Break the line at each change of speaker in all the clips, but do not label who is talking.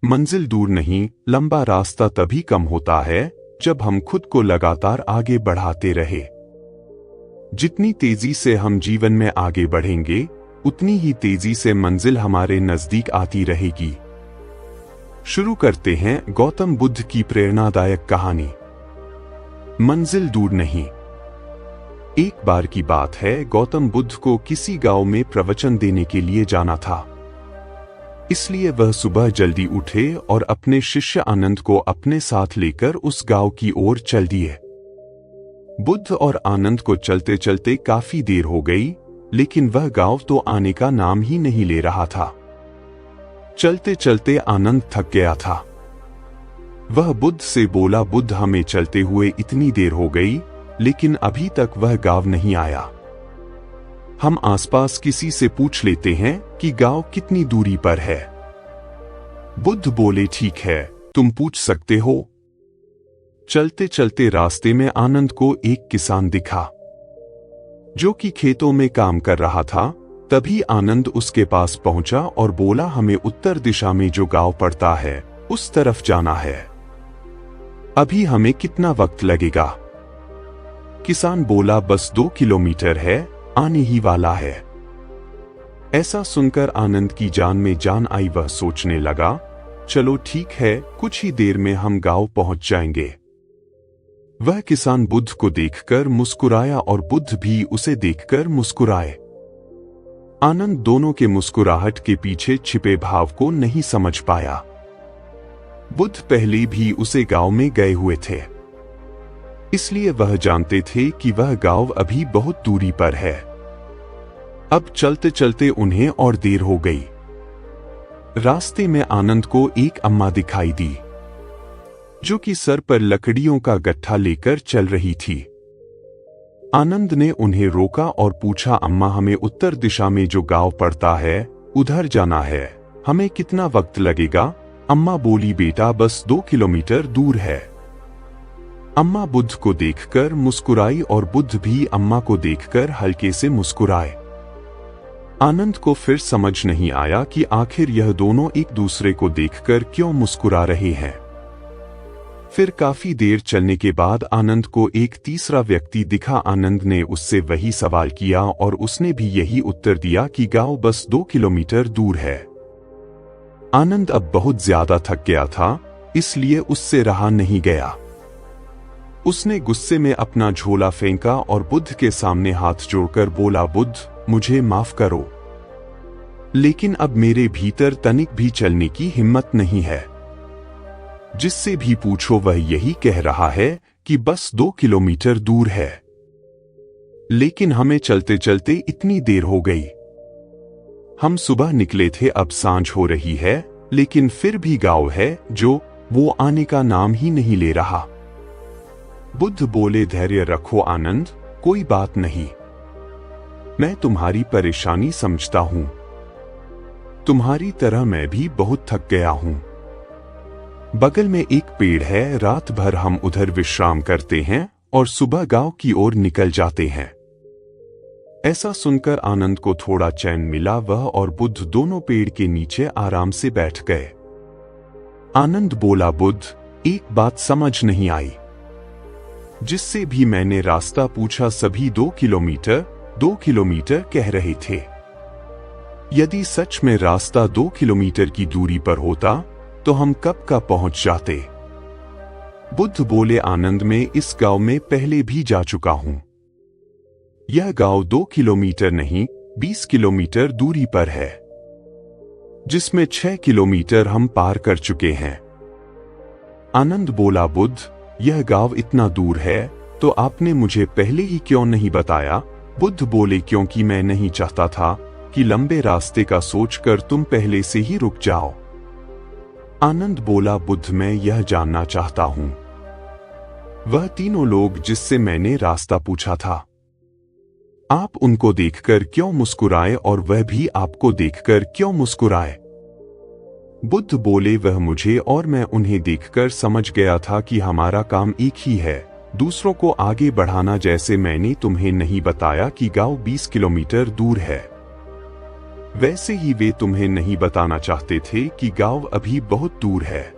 मंजिल दूर नहीं, लंबा रास्ता तभी कम होता है जब हम खुद को लगातार आगे बढ़ाते रहे। जितनी तेजी से हम जीवन में आगे बढ़ेंगे, उतनी ही तेजी से मंजिल हमारे नजदीक आती रहेगी। शुरू करते हैं गौतम बुद्ध की प्रेरणादायक कहानी। मंजिल दूर नहीं। एक बार की बात है, गौतम बुद्ध को किसी गांव में प्रवचन देने के लिए जाना था। इसलिए वह सुबह जल्दी उठे और अपने शिष्य आनंद को अपने साथ लेकर उस गांव की ओर चल दिए। बुद्ध और आनंद को चलते चलते काफी देर हो गई, लेकिन वह गांव तो आने का नाम ही नहीं ले रहा था। चलते चलते आनंद थक गया था। वह बुद्ध से बोला, बुद्ध, हमें चलते हुए इतनी देर हो गई, लेकिन अभी तक वह गांव नहीं आया। हम आसपास किसी से पूछ लेते हैं कि गांव कितनी दूरी पर है। बुद्ध बोले, ठीक है, तुम पूछ सकते हो। चलते चलते रास्ते में आनंद को एक किसान दिखा जो कि खेतों में काम कर रहा था। तभी आनंद उसके पास पहुंचा और बोला, हमें उत्तर दिशा में जो गांव पड़ता है उस तरफ जाना है। अभी हमें कितना वक्त लगेगा? किसान बोला, बस 2 किलोमीटर है, आने ही वाला है। ऐसा सुनकर आनंद की जान में जान आई। वह सोचने लगा, चलो ठीक है, कुछ ही देर में हम गांव पहुंच जाएंगे। वह किसान बुद्ध को देखकर मुस्कुराया और बुद्ध भी उसे देखकर मुस्कुराए। आनंद दोनों के मुस्कुराहट के पीछे छिपे भाव को नहीं समझ पाया। बुद्ध पहले भी उसे गांव में गए हुए थे, इसलिए वह जानते थे कि वह गांव अभी बहुत दूरी पर है। अब चलते चलते उन्हें और देर हो गई। रास्ते में आनंद को एक अम्मा दिखाई दी जो कि सर पर लकड़ियों का गट्ठा लेकर चल रही थी। आनंद ने उन्हें रोका और पूछा, अम्मा, हमें उत्तर दिशा में जो गांव पड़ता है उधर जाना है, हमें कितना वक्त लगेगा? अम्मा बोली, बेटा, बस 2 किलोमीटर दूर है। अम्मा बुद्ध को देखकर मुस्कुराई और बुद्ध भी अम्मा को देखकर हल्के से मुस्कुराए। आनंद को फिर समझ नहीं आया कि आखिर यह दोनों एक दूसरे को देखकर क्यों मुस्कुरा रहे हैं। फिर काफी देर चलने के बाद आनंद को एक तीसरा व्यक्ति दिखा। आनंद ने उससे वही सवाल किया और उसने भी यही उत्तर दिया कि गांव बस 2 किलोमीटर दूर है। आनंद अब बहुत ज्यादा थक गया था, इसलिए उससे रहा नहीं गया। उसने गुस्से में अपना झोला फेंका और बुद्ध के सामने हाथ जोड़कर बोला, बुद्ध, मुझे माफ करो, लेकिन अब मेरे भीतर तनिक भी चलने की हिम्मत नहीं है। जिससे भी पूछो वह यही कह रहा है कि बस 2 किलोमीटर दूर है, लेकिन हमें चलते चलते इतनी देर हो गई। हम सुबह निकले थे, अब सांझ हो रही है, लेकिन फिर भी गांव है जो वो आने का नाम ही नहीं ले रहा। बुद्ध बोले, धैर्य रखो आनंद, कोई बात नहीं, मैं तुम्हारी परेशानी समझता हूं। तुम्हारी तरह मैं भी बहुत थक गया हूं। बगल में एक पेड़ है, रात भर हम उधर विश्राम करते हैं और सुबह गांव की ओर निकल जाते हैं। ऐसा सुनकर आनंद को थोड़ा चैन मिला। वह और बुद्ध दोनों पेड़ के नीचे आराम से बैठ गए। आनंद बोला, बुद्ध, एक बात समझ नहीं आई। जिससे भी मैंने रास्ता पूछा सभी 2 किलोमीटर कह रहे थे। यदि सच में रास्ता 2 किलोमीटर की दूरी पर होता तो हम कब का पहुंच जाते। बुद्ध बोले, आनंद, मैं इस गांव में पहले भी जा चुका हूं। यह गांव 2 किलोमीटर नहीं, 20 किलोमीटर दूरी पर है, जिसमें 6 किलोमीटर हम पार कर चुके हैं। आनंद बोला, बुद्ध, यह गांव इतना दूर है तो आपने मुझे पहले ही क्यों नहीं बताया? बुद्ध बोले, क्योंकि मैं नहीं चाहता था कि लंबे रास्ते का सोचकर तुम पहले से ही रुक जाओ। आनंद बोला, बुद्ध, मैं यह जानना चाहता हूं, वह तीनों लोग जिससे मैंने रास्ता पूछा था, आप उनको देखकर क्यों मुस्कुराए और वह भी आपको देखकर क्यों मुस्कुराए? बुद्ध बोले, वह मुझे और मैं उन्हें देखकर समझ गया था कि हमारा काम एक ही है, दूसरों को आगे बढ़ाना। जैसे मैंने तुम्हें नहीं बताया कि गांव 20 किलोमीटर दूर है, वैसे ही वे तुम्हें नहीं बताना चाहते थे कि गांव अभी बहुत दूर है,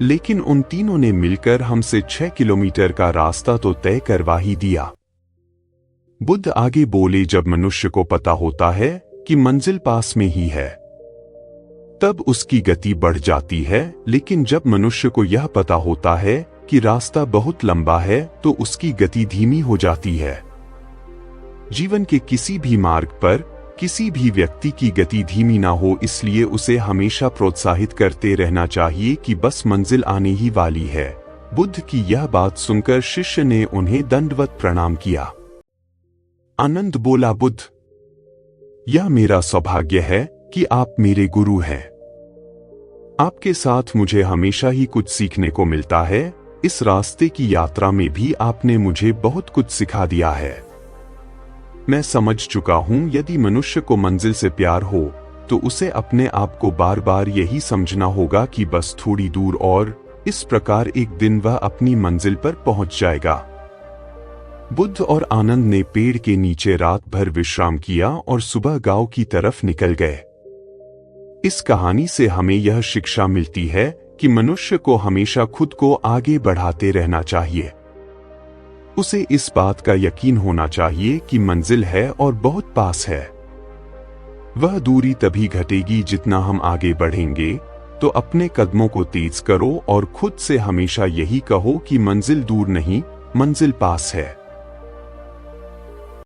लेकिन उन तीनों ने मिलकर हमसे 6 किलोमीटर का रास्ता तो तय करवा ही दिया। बुद्ध आगे बोले, जब मनुष्य को पता होता है कि मंजिल पास में ही है, तब उसकी गति बढ़ जाती है, लेकिन जब मनुष्य को यह पता होता है कि रास्ता बहुत लंबा है तो उसकी गति धीमी हो जाती है। जीवन के किसी भी मार्ग पर किसी भी व्यक्ति की गति धीमी ना हो, इसलिए उसे हमेशा प्रोत्साहित करते रहना चाहिए कि बस मंजिल आने ही वाली है। बुद्ध की यह बात सुनकर शिष्य ने उन्हें दंडवत प्रणाम किया। आनंद बोला, बुद्ध, यह मेरा सौभाग्य है कि आप मेरे गुरु हैं। आपके साथ मुझे हमेशा ही कुछ सीखने को मिलता है। इस रास्ते की यात्रा में भी आपने मुझे बहुत कुछ सिखा दिया है। मैं समझ चुका हूं, यदि मनुष्य को मंजिल से प्यार हो तो उसे अपने आप को बार बार यही समझना होगा कि बस थोड़ी दूर और, इस प्रकार एक दिन वह अपनी मंजिल पर पहुंच जाएगा। बुद्ध और आनंद ने पेड़ के नीचे रात भर विश्राम किया और सुबह गांव की तरफ निकल गए। इस कहानी से हमें यह शिक्षा मिलती है कि मनुष्य को हमेशा खुद को आगे बढ़ाते रहना चाहिए। उसे इस बात का यकीन होना चाहिए कि मंजिल है और बहुत पास है। वह दूरी तभी घटेगी जितना हम आगे बढ़ेंगे। तो अपने कदमों को तेज करो और खुद से हमेशा यही कहो कि मंजिल दूर नहीं, मंजिल पास है।